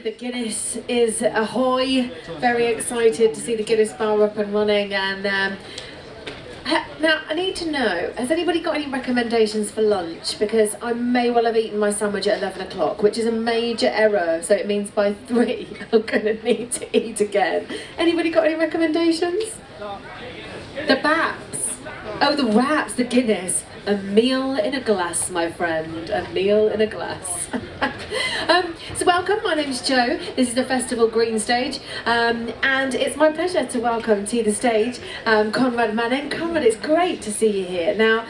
The Guinness is ahoy. Very excited to see the Guinness bar up and running. And now I need to know, has anybody got any recommendations for lunch? Because I may well have eaten my sandwich at 11 o'clock, which is a major error. So it means by 3 I'm going to need to eat again. Anybody got any recommendations? The Baps. Oh, the wraps, the Guinness. A meal in a glass, my friend. A meal in a glass. So welcome, my name's Jo. This is the Festival Green Stage. And it's my pleasure to welcome to the stage Conrad Manning. Conrad, it's great to see you here. Now,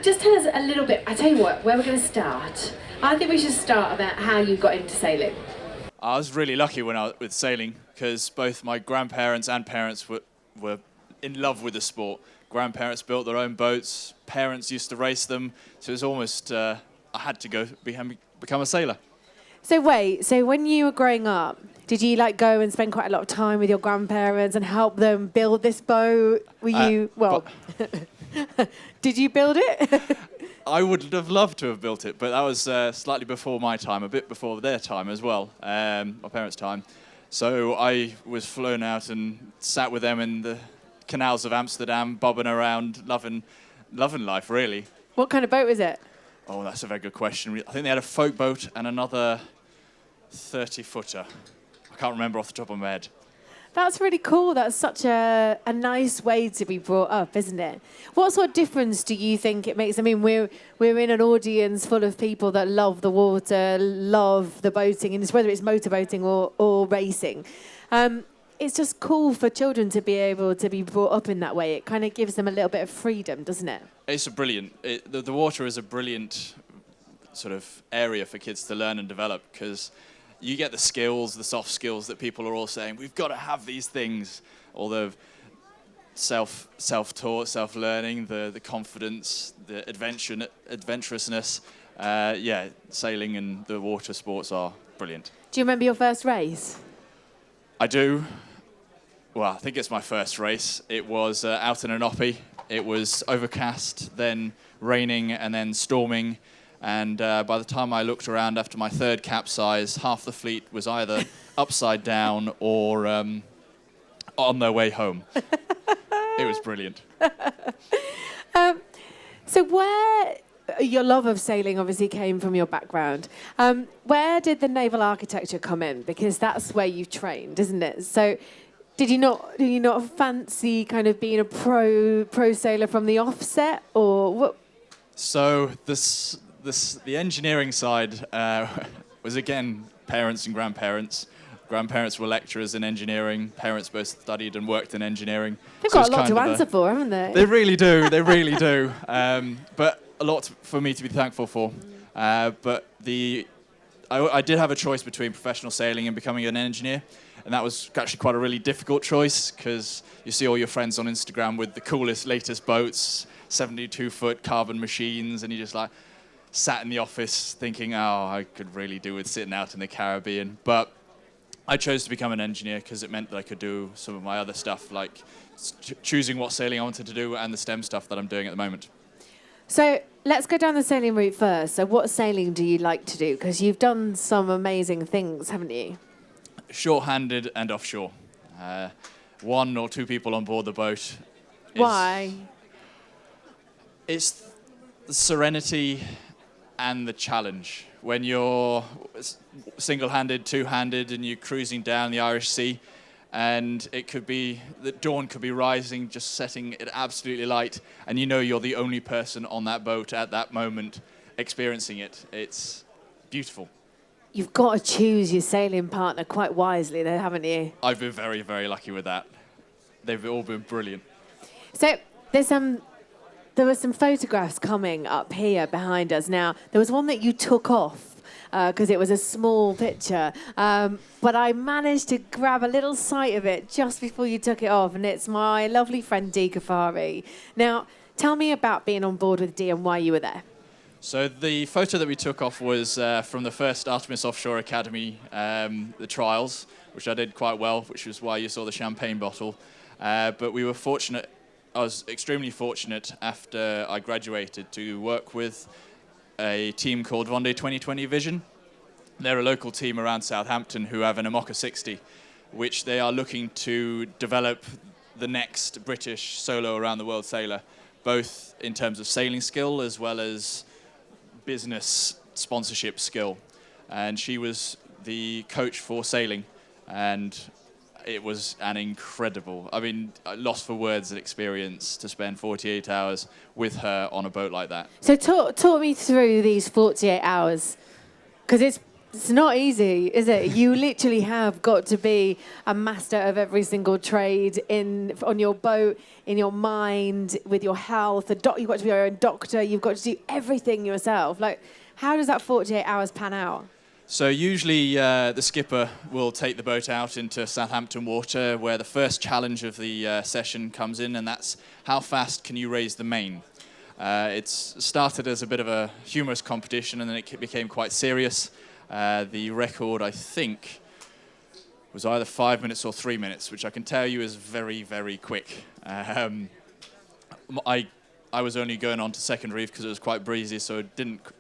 just tell us a little bit, I tell you what, where we're going to start. I think we should start about how you got into sailing. I was really lucky with sailing because both my grandparents and parents were in love with the sport. Grandparents built their own boats, parents used to race them, so it was almost, I had to go become a sailor. So wait, so when you were growing up, did you go and spend quite a lot of time with your grandparents and help them build this boat? Did you build it? I would have loved to have built it, but that was slightly before my time, a bit before their time as well, my parents' time. So I was flown out and sat with them in the canals of Amsterdam, bobbing around, loving life, really. What kind of boat was it? Oh, that's a very good question. I think they had a folk boat and another 30-footer. I can't remember off the top of my head. That's really cool. That's such a nice way to be brought up, isn't it? What sort of difference do you think it makes? I mean, we're in an audience full of people that love the water, love the boating, and whether it's motorboating or racing. It's just cool for children to be able to be brought up in that way. It kind of gives them a little bit of freedom, doesn't it? The water is a brilliant sort of area for kids to learn and develop because you get the skills, the soft skills that people are all saying, we've got to have these things. All the self-taught, self-learning, the confidence, the adventurousness. Sailing and the water sports are brilliant. Do you remember your first race? I do. Well, I think it's my first race. It was out in an oppie. It was overcast, then raining, and then storming. And by the time I looked around after my third capsize, half the fleet was either upside down or on their way home. It was brilliant. So where your love of sailing obviously came from your background. Where did the naval architecture come in? Because that's where you've trained, isn't it? So did you not fancy kind of being a pro sailor from the offset, or what? So the engineering side was again parents and grandparents. Grandparents were lecturers in engineering. Parents both studied and worked in engineering. They've got a lot to answer for, haven't they? They really do. They really do. But a lot for me to be thankful for. But I did have a choice between professional sailing and becoming an engineer. And that was actually quite a really difficult choice because you see all your friends on Instagram with the coolest, latest boats, 72-foot carbon machines, and you just sat in the office thinking, I could really do with sitting out in the Caribbean. But I chose to become an engineer because it meant that I could do some of my other stuff, like choosing what sailing I wanted to do and the STEM stuff that I'm doing at the moment. So let's go down the sailing route first. So what sailing do you like to do? Because you've done some amazing things, haven't you? Short-handed and offshore. 1 or 2 people on board the boat. Why? It's the serenity and the challenge. When you're single-handed, two-handed, and you're cruising down the Irish Sea, and it could be, the dawn could be rising, just setting it absolutely light, and you're the only person on that boat at that moment experiencing it. It's beautiful. You've got to choose your sailing partner quite wisely there, haven't you? I've been very, very lucky with that. They've all been brilliant. So there were some photographs coming up here behind us. Now, there was one that you took off because it was a small picture, but I managed to grab a little sight of it just before you took it off, and it's my lovely friend Dee Kafari. Now, tell me about being on board with Dee and why you were there. So the photo that we took off was from the first Artemis Offshore Academy, the trials, which I did quite well, which was why you saw the champagne bottle. But we were fortunate, I was extremely fortunate after I graduated to work with a team called Vendée 2020 Vision. They're a local team around Southampton who have an Amoca 60, which they are looking to develop the next British solo around the world sailor, both in terms of sailing skill as well as business sponsorship skill. And she was the coach for sailing, and it was an incredible, I mean, lost for words experience to spend 48 hours with her on a boat like that. So talk me through these 48 hours, because it's not easy, is it? You literally have got to be a master of every single trade on your boat, in your mind, with your health. You've got to be your own doctor. You've got to do everything yourself. Like, how does that 48 hours pan out? So usually the skipper will take the boat out into Southampton water, where the first challenge of the session comes in, and that's how fast can you raise the main. It's started as a bit of a humorous competition, and then it became quite serious. The record, I think, was either 5 minutes or 3 minutes, which I can tell you is very, very quick. I was only going on to second reef because it was quite breezy, so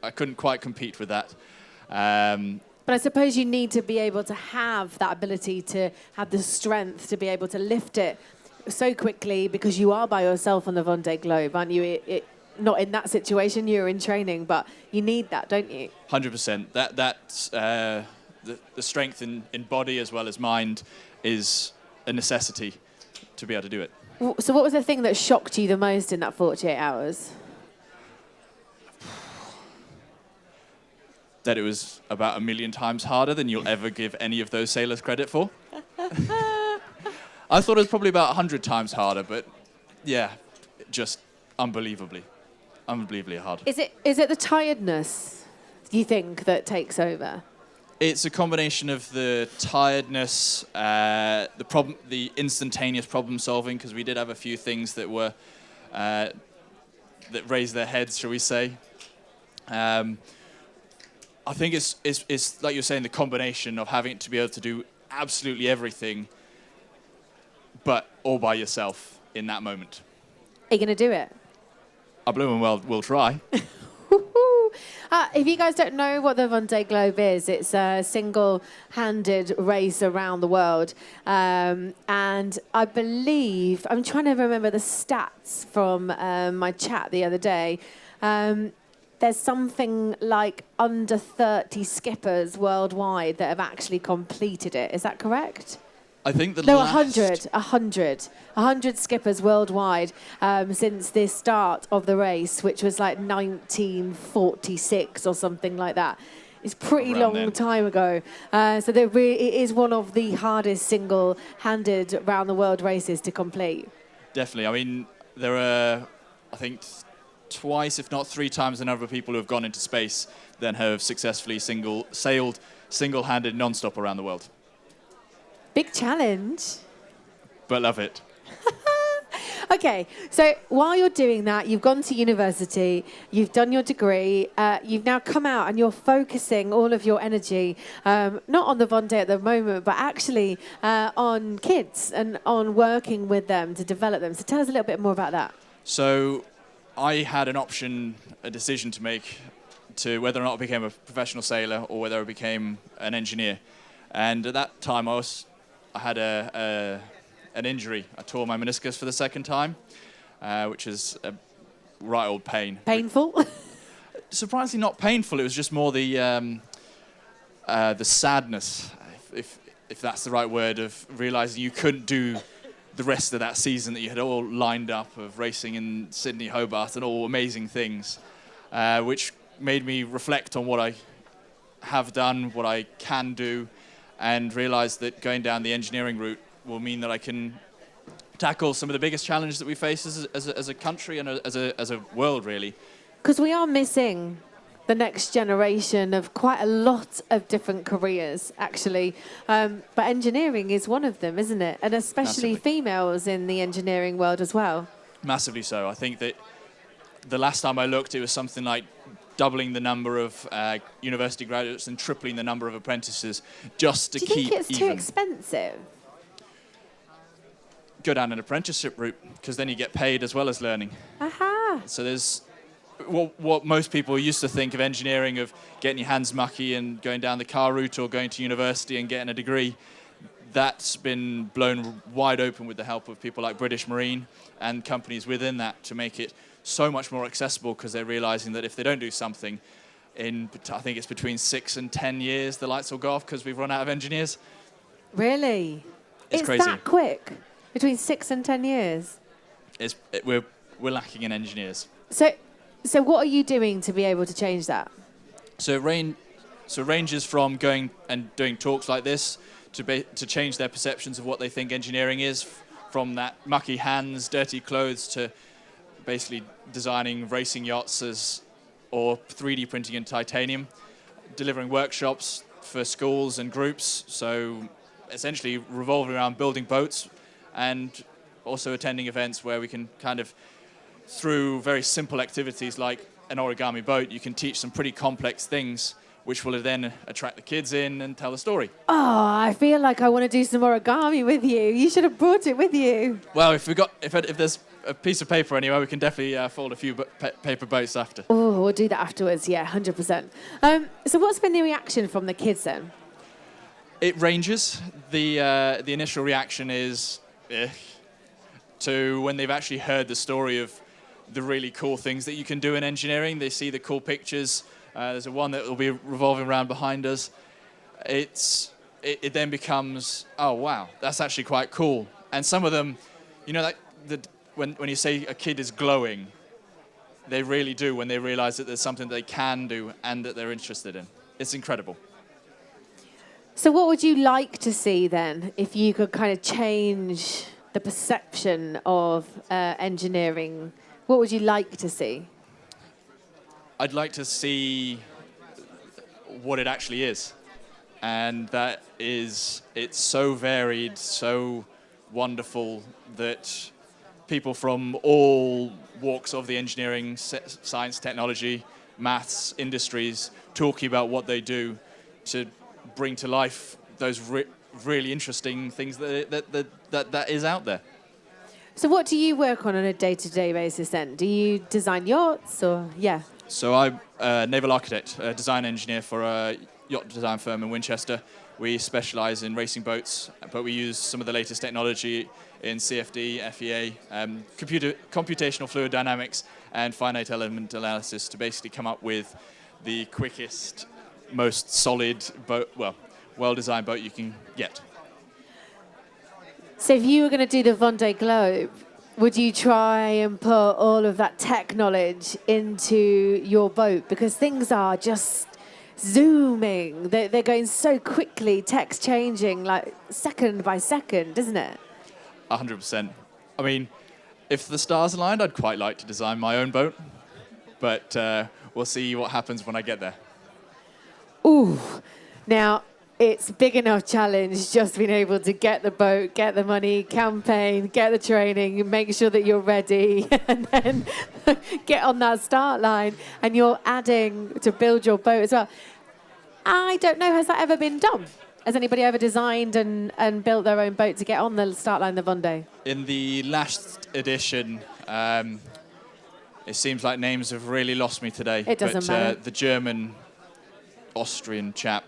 I couldn't quite compete with that. But I suppose you need to be able to have that ability to have the strength to be able to lift it so quickly, because you are by yourself on the Vendée Globe, aren't you? Not in that situation, you're in training, but you need that, don't you? 100%. That's the strength in body as well as mind is a necessity to be able to do it. So what was the thing that shocked you the most in that 48 hours? That it was about 1 million times harder than you'll ever give any of those sailors credit for. I thought it was probably about 100 times harder, but yeah, just unbelievably hard. Is it the tiredness, you think, that takes over? It's a combination of the tiredness, the instantaneous problem solving, because we did have a few things that were that raised their heads, shall we say. I think it's like you're saying, the combination of having to be able to do absolutely everything, but all by yourself in that moment. Are you going to do it? I blooming well will try. If you guys don't know what the Vendée Globe is, it's a single-handed race around the world. And I believe, I'm trying to remember the stats from my chat the other day. There's something like under 30 skippers worldwide that have actually completed it. Is that correct? I think the No, last... 100 skippers worldwide since the start of the race, which was like 1946 or something like that. It's pretty Around long then. time ago. So it is one of the hardest single-handed round-the-world races to complete. Definitely. I mean, there are, I think, twice, if not 3 times the number of people who have gone into space than have successfully sailed single-handed non-stop around the world. Big challenge. But love it. Okay, so while you're doing that, you've gone to university, you've done your degree, you've now come out and you're focusing all of your energy, not on the Vendée at the moment, but actually on kids and on working with them to develop them. So tell us a little bit more about that. So I had a decision to make to whether or not I became a professional sailor or whether I became an engineer. And at that time, I had an injury. I tore my meniscus for the second time, which is a right old pain. Painful? Surprisingly not painful. It was just more the sadness, if that's the right word, of realizing you couldn't do the rest of that season that you had all lined up of racing in Sydney, Hobart, and all amazing things, which made me reflect on what I have done, what I can do, and realize that going down the engineering route will mean that I can tackle some of the biggest challenges that we face as a country and as a world, really. Because we are missing the next generation of quite a lot of different careers, actually. But engineering is one of them, isn't it? And especially Massively. Females in the engineering world as well. Massively so. I think that the last time I looked, it was something like doubling the number of university graduates and tripling the number of apprentices just to keep even. Do you think it's too expensive? Go down an apprenticeship route, because then you get paid as well as learning. Aha. So there's what most people used to think of engineering, of getting your hands mucky and going down the car route or going to university and getting a degree, that's been blown wide open with the help of people like British Marine and companies within that to make it so much more accessible, because they're realizing that if they don't do something, I think it's between 6 and 10 years, the lights will go off because we've run out of engineers. Really? It's crazy. That quick? Between 6 and 10 years? We're lacking in engineers. So what are you doing to be able to change that? So it ranges from going and doing talks like this to change their perceptions of what they think engineering is, from that mucky hands, dirty clothes, to basically designing racing yachts or 3D printing in titanium, delivering workshops for schools and groups, so essentially revolving around building boats, and also attending events where we can kind of, through very simple activities like an origami boat, you can teach some pretty complex things which will then attract the kids in and tell the story. Oh, I feel like I want to do some origami with you. You should have brought it with you. Well, if there's a piece of paper anywhere, we can definitely fold a few paper boats after. Oh, we'll do that afterwards, yeah, 100%. So what's been the reaction from the kids then? It ranges. The initial reaction is to when they've actually heard the story of the really cool things that you can do in engineering. They see the cool pictures. There's one that will be revolving around behind us. It then becomes, oh wow, that's actually quite cool. And some of them, when you say a kid is glowing, they really do when they realize that there's something they can do and that they're interested in. It's incredible. So what would you like to see then, if you could kind of change the perception of engineering? What would you like to see? I'd like to see what it actually is. And that is, it's so varied, so wonderful, that people from all walks of the engineering, science, technology, maths, industries, talking about what they do to bring to life those really interesting things that is out there. So what do you work on a day-to-day basis then? Do you design yachts or, yeah? So I'm a naval architect, a design engineer for a yacht design firm in Winchester. We specialize in racing boats, but we use some of the latest technology in CFD, FEA, computational fluid dynamics, and finite element analysis to basically come up with the quickest, most solid boat, well-designed boat you can get. So if you were going to do the Vendée Globe, would you try and put all of that tech knowledge into your boat? Because things are just zooming. They're going so quickly, tech's changing like second by second, isn't it? 100%. I mean, if the stars aligned, I'd quite like to design my own boat. But we'll see what happens when I get there. Ooh. Now, it's a big enough challenge just being able to get the boat, get the money, campaign, get the training, make sure that you're ready, and then get on that start line. And you're adding to build your boat as well. I don't know, has that ever been done? Has anybody ever designed and built their own boat to get on the start line of the Vendée? In the last edition, it seems like names have really lost me today. It doesn't matter. The German, Austrian chap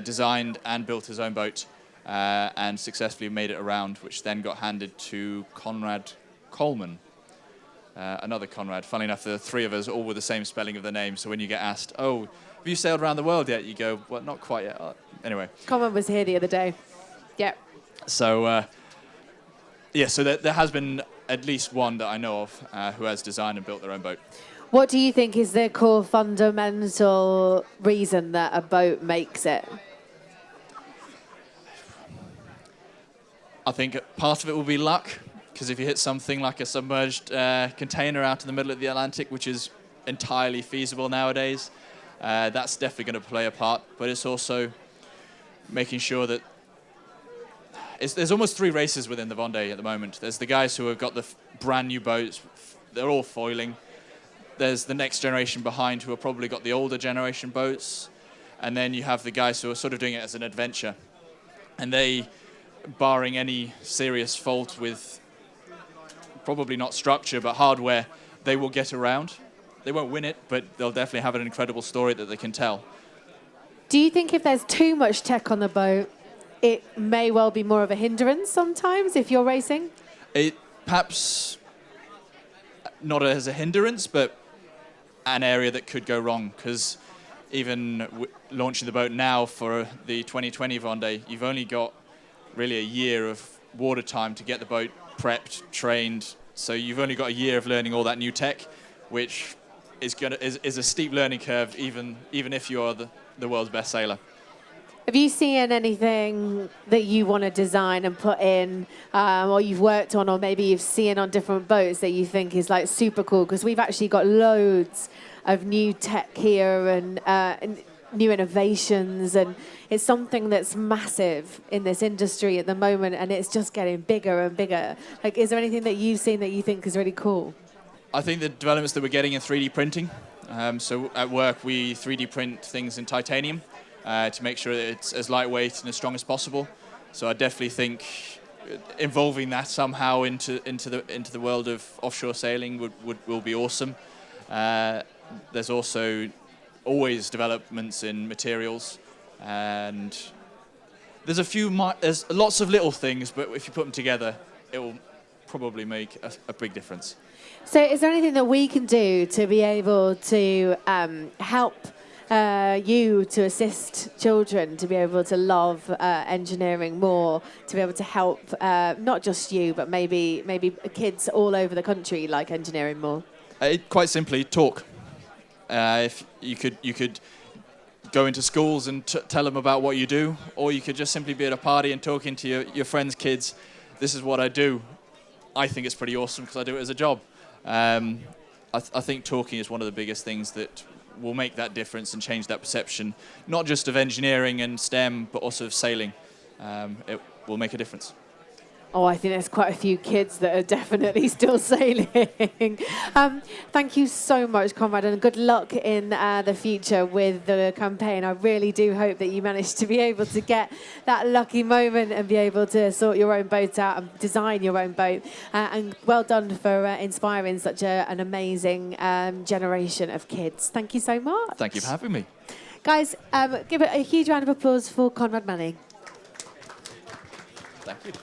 designed and built his own boat and successfully made it around, which then got handed to Conrad Coleman, another Conrad. Funnily enough, the three of us all with the same spelling of the name, so when you get asked, oh, have you sailed around the world yet? You go, well, not quite yet. Anyway. Coleman was here the other day. Yep. So, so there has been at least one that I know of who has designed and built their own boat. What do you think is the core fundamental reason that a boat makes it? I think part of it will be luck, because if you hit something like a submerged container out in the middle of the Atlantic, which is entirely feasible nowadays, that's definitely going to play a part. But it's also making sure that there's almost three races within the Vendée at the moment. There's the guys who have got the brand new boats, they're all foiling. There's the next generation behind who have probably got the older generation boats. And then you have the guys who are sort of doing it as an adventure. And they, barring any serious fault with probably not structure but hardware, they will get around. they won't win it, but they'll definitely have an incredible story that they can tell. Do you think if there's too much tech on the boat, it may well be more of a hindrance sometimes if you're racing? It perhaps not as a hindrance, but an area that could go wrong, because even launching the boat now for the 2020 Vendée, you've only got really a year of water time to get the boat prepped, trained. So you've only got a year of learning all that new tech, which is a steep learning curve, even if you are the world's best sailor. Have you seen anything that you want to design and put in, or you've worked on, or maybe you've seen on different boats that you think is like super cool? Because we've actually got loads of new tech here and new innovations, and it's something that's massive in this industry at the moment, and it's just getting bigger and bigger. Like, is there anything that you've seen that you think is really cool? I think the developments that we're getting in 3D printing. So at work, we 3D print things in titanium to make sure that it's as lightweight and as strong as possible. So I definitely think involving that somehow into the world of offshore sailing will be awesome. There's also always developments in materials, and there's lots of little things, but if you put them together, it will probably make a big difference. So is there anything that we can do to be able to help you to assist children to be able to love engineering more, to be able to help not just you, but maybe kids all over the country like engineering more? Quite simply, talk. If you could go into schools and tell them about what you do, or you could just simply be at a party and talking to your friends' kids. This is what I do. I think it's pretty awesome because I do it as a job. I think talking is one of the biggest things that will make that difference and change that perception, not just of engineering and STEM, but also of sailing. It will make a difference. Oh, I think there's quite a few kids that are definitely still sailing. Thank you so much, Conrad, and good luck in the future with the campaign. I really do hope that you manage to be able to get that lucky moment and be able to sort your own boat out and design your own boat. And well done for inspiring such an amazing generation of kids. Thank you so much. Thank you for having me. Guys, give it a huge round of applause for Conrad Manning. Thank you.